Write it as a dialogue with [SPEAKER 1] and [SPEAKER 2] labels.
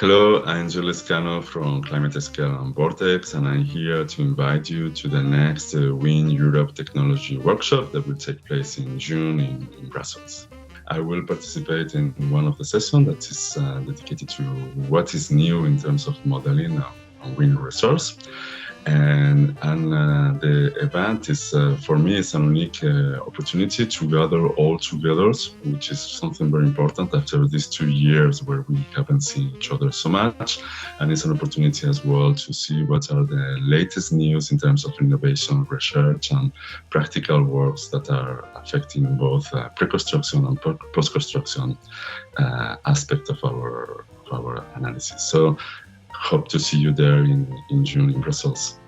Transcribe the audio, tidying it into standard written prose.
[SPEAKER 1] Hello, I'm Lizcano from Climate Scale and Vortex, and I'm here to invite you to the next WindEurope technology workshop that will take place in June in Brussels. I will participate in one of the sessions that is dedicated to what is new in terms of modeling on wind resource. And the event is, for me, it's an unique opportunity to gather all together, which is something very important after these 2 years where we haven't seen each other so much. And it's an opportunity as well to see what are the latest news in terms of innovation, research, and practical works that are affecting both pre-construction and post-construction aspect of our analysis. So hope to see you there in June in Brussels.